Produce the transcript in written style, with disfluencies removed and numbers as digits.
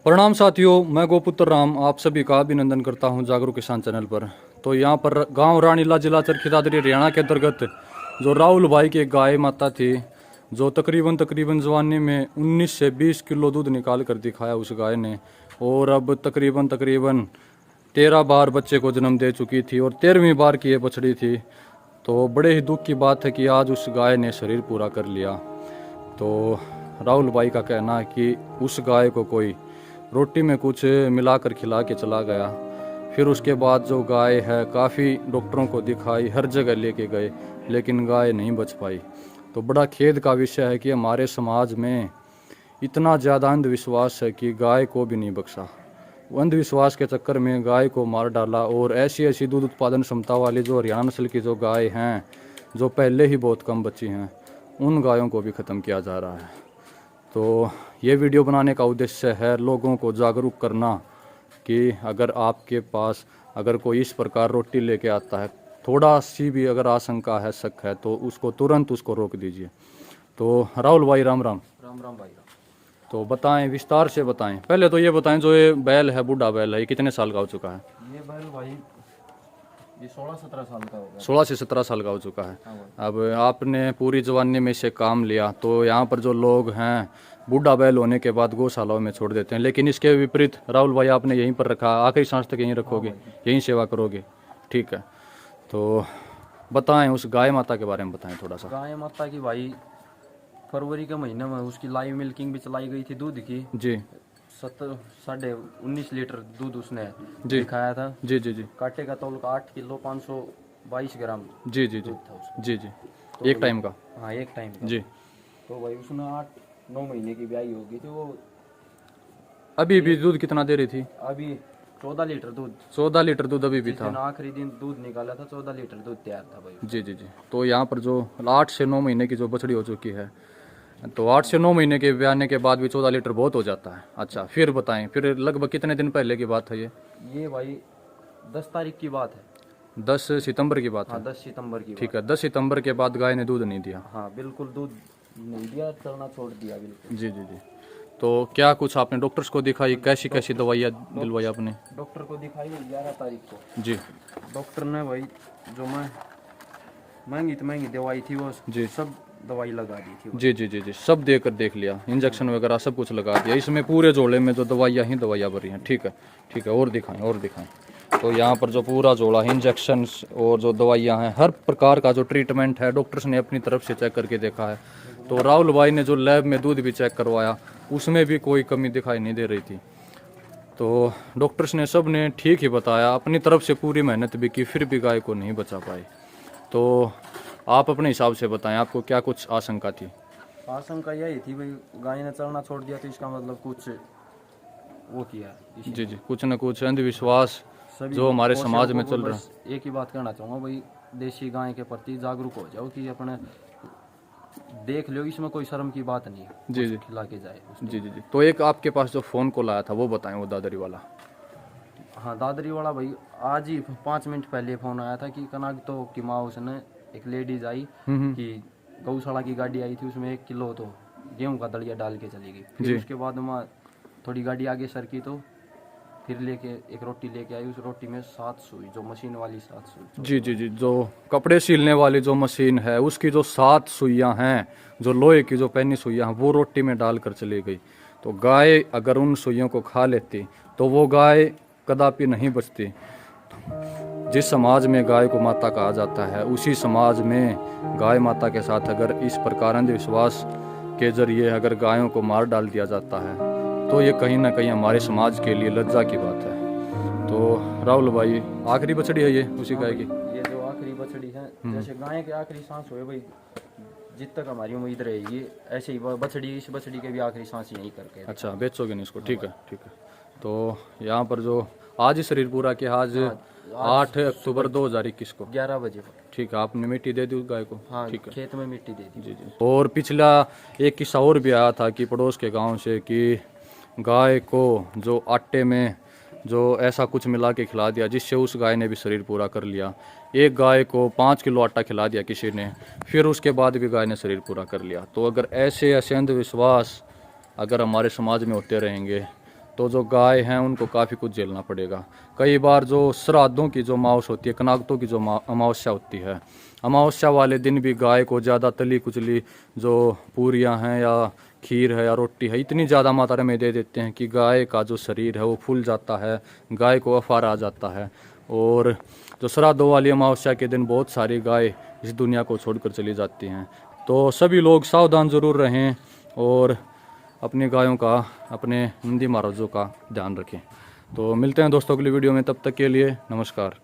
प्रणाम साथियों, मैं गोपुत्र राम आप सभी का अभिनंदन करता हूं जागरूक किसान चैनल पर। तो यहाँ पर गांव रानीला, जिला चरखी दादरी, हरियाणा के अंतर्गत जो राहुल भाई की एक गाय माता थी, जो तकरीबन जवानी में 19 से 20 किलो दूध निकाल कर दिखाया उस गाय ने, और अब तकरीबन 13 बार बच्चे को जन्म दे चुकी थी और 13वीं बार की ये बछड़ी थी। तो बड़े ही दुख की बात है कि आज उस गाय ने शरीर पूरा कर लिया। तो राहुल भाई का कहना है कि उस गाय को कोई रोटी में कुछ मिलाकर खिला के चला गया। फिर उसके बाद जो गाय है, काफ़ी डॉक्टरों को दिखाई, हर जगह लेके गए, लेकिन गाय नहीं बच पाई। तो बड़ा खेद का विषय है कि हमारे समाज में इतना ज़्यादा अंधविश्वास है कि गाय को भी नहीं बख्शा। अंधविश्वास के चक्कर में गाय को मार डाला, और ऐसी दूध उत्पादन क्षमता वाली जो हरियाणा नस्ल की जो गाय हैं, जो पहले ही बहुत कम बची हैं, उन गायों को भी ख़त्म किया जा रहा है। तो ये वीडियो बनाने का उद्देश्य है लोगों को जागरूक करना कि अगर आपके पास अगर कोई इस प्रकार रोटी लेके आता है, थोड़ा सी भी अगर आशंका है, शक है, तो उसको तुरंत उसको रोक दीजिए। तो राहुल भाई, राम राम। राम राम भाई। तो बताएं, विस्तार से बताएं। पहले तो ये बताएं, जो ये बैल है, बूढ़ा बैल है, ये कितने साल का हो चुका है? ये बैल भाई ये 16-17 साल का हो गया। 16 से 17 साल का हो चुका है। हाँ अब आपने पूरी जवानी में से काम लिया, तो यहाँ पर जो लोग हैं बूढ़ा बैल होने के बाद गौशालाओं में छोड़ देते हैं, लेकिन इसके विपरीत राहुल भाई आपने यहीं पर रखा, आखिरी सांस तक यहीं रखोगे, यहीं सेवा करोगे, ठीक है। तो बताएं उस गाय माता के बारे में बताएं थोड़ा सा। गाय माता की भाई फरवरी के महीने में उसकी लाइव मिल्किंग भी चलाई गई थी दूध की। जी 19.5 लीटर दूध उसने जी दिखाया था। जी जी जी काटे का तौल का 8 किलो 522 ग्राम जी जी जी दूध था उसका। जी जी तो एक टाइम का। हाँ, एक टाइम का। जी तो भाई उसने 8-9 महीने की ब्याई होगी थी वो। अभी भी दूध कितना दे रही थी? अभी 14 लीटर दूध। 14 लीटर दूध अभी भी जिस था। दिन आखिरी दिन दूध निकाला था 14 लीटर दूध तैयार था भाई। जी जी जी। तो यहाँ पर जो 8 से 9 महीने की जो बछड़ी हो चुकी है, तो 8 से 9 महीने के ब्याने के बाद भी 14 लीटर बहुत हो जाता है। अच्छा, फिर बताएं, फिर लगभग कितने दिन पहले की बात है ये भाई 10 तारीख की बात है। 10 सितंबर की बात हाँ, है। 10 सितंबर की ठीक है, 10 सितंबर के बाद गाय ने दूध नहीं दिया। बात। हाँ, बिल्कुल दूध नहीं दिया, चलना छोड़ दिया बिल्कुल। जी जी जी। तो क्या कुछ आपने डॉक्टर्स को दिखाई, कैसी कैसी दवाइयाँ दिलवाई आपने? डॉक्टर को दिखाई 11 तारीख को। जी डॉक्टर ने भाई जो मैं महंगी दवाई थी वो जी सब दवाई लगा दी थी। जी जी जी जी सब देकर देख लिया, इंजेक्शन वगैरह सब कुछ लगा दिया। इसमें पूरे जोड़े में जो दवाइयाँ भरी हैं। ठीक है ठीक है, और दिखाएं। तो यहाँ पर जो पूरा जोड़ा इंजेक्शन और जो दवाइयाँ हैं, हर प्रकार का जो ट्रीटमेंट है डॉक्टर्स ने अपनी तरफ से चेक करके देखा है। तो राहुल भाई ने जो लैब में दूध भी चेक करवाया, उसमें भी कोई कमी दिखाई नहीं दे रही थी। तो डॉक्टर्स ने सब ने ठीक ही बताया, अपनी तरफ से पूरी मेहनत भी की, फिर भी गाय को नहीं बचा पाए। तो आप अपने हिसाब से बताएं, आपको क्या कुछ आशंका थी? आशंका यही थी भाई, गाय ने चलना छोड़ दिया तो इसका मतलब कुछ वो किया। जी जी, कुछ न कुछ अंधविश्वास सभी जो हमारे पोषकों समाज में को चल रहा बस एक ही बात कहना चाहूँगा भाई, देसी गाय के प्रति जागरूक हो जाओ कि अपने देख लो, इसमें कोई शर्म की बात नहीं है। जी जी खिला के जाए उसको। जी जी जी। तो एक आपके पास जो फ़ोन कॉल आया था वो बताएं, वो दादरी वाला। हाँ, दादरी वाला भाई आज ही 5 मिनट पहले फोन आया था कि कनाक तो कि माँ उसने एक लेडीज आई कि गौशाला की गाड़ी आई थी, उसमें 1 किलो तो गेहूं का दलिया डाल के चली गई। फिर उसके बाद वहाँ थोड़ी गाड़ी आगे सरकी तो फिर लेके एक रोटी लेके आई, उस रोटी में 7 सुई, जो मशीन वाली 7 सुई। जी जी जी, जो कपड़े सिलने वाली जो मशीन है उसकी जो 7 सुइयाँ हैं, जो लोहे की जो पैनी सुइयाँ हैं, वो रोटी में डालकर चली गई। तो गाय अगर उन सुइयों को खा लेती तो वो गाय कदापि नहीं बचती। जिस समाज में गाय को माता कहा जाता है, उसी समाज में गाय माता के साथ अगर इस प्रकार अंधविश्वास के जरिए अगर गायों को मार डाल दिया जाता है, तो ये कहीं ना कहीं हमारे समाज के लिए लज्जा की बात है। तो राहुल भाई, आखिरी बछड़ी है ये उसी गाय की? ये जो आखिरी बछड़ी है, जैसे गाय के आखिरी सांस हुए भाई, जित तक हमारी उम्मीद रहेगी ऐसे ही बछड़ी, इस बछड़ी के भी आखिरी सांस यहीं करके। अच्छा, बेचोगे नहीं इसको? ठीक है ठीक है। तो यहाँ पर जो आज ही शरीर पूरा किया, आज 8 अक्टूबर 2021 को 11 बजे। ठीक है, आपने मिट्टी दे दी उस गाय को? हाँ, ठीक है, खेत में मिट्टी दे दी। जी जी। और पिछला एक किस्सा और भी आया था कि पड़ोस के गांव से कि गाय को जो आटे में जो ऐसा कुछ मिला के खिला दिया जिससे उस गाय ने भी शरीर पूरा कर लिया। एक गाय को 5 किलो आटा खिला दिया किसी ने, फिर उसके बाद भी गाय ने शरीर पूरा कर लिया। तो अगर ऐसे अंधविश्वास अगर हमारे समाज में होते रहेंगे तो जो गाय हैं उनको काफ़ी कुछ झेलना पड़ेगा। कई बार जो श्राद्धों की जो अमावस होती है, कनागतों की जो अमावस्या होती है, अमावस्या वाले दिन भी गाय को ज़्यादा तली कुचली जो पूरियां हैं या खीर है या रोटी है इतनी ज़्यादा मात्रा में दे देते हैं कि गाय का जो शरीर है वो फूल जाता है, गाय को अफारा आ जाता है। और जो श्राद्धों वाली अमावस्या के दिन बहुत सारी गाय इस दुनिया को छोड़कर चली जाती हैं। तो सभी लोग सावधान ज़रूर रहें और अपनी गायों का, अपने नंदी महाराजों का ध्यान रखें। तो मिलते हैं दोस्तों अगली वीडियो में, तब तक के लिए नमस्कार।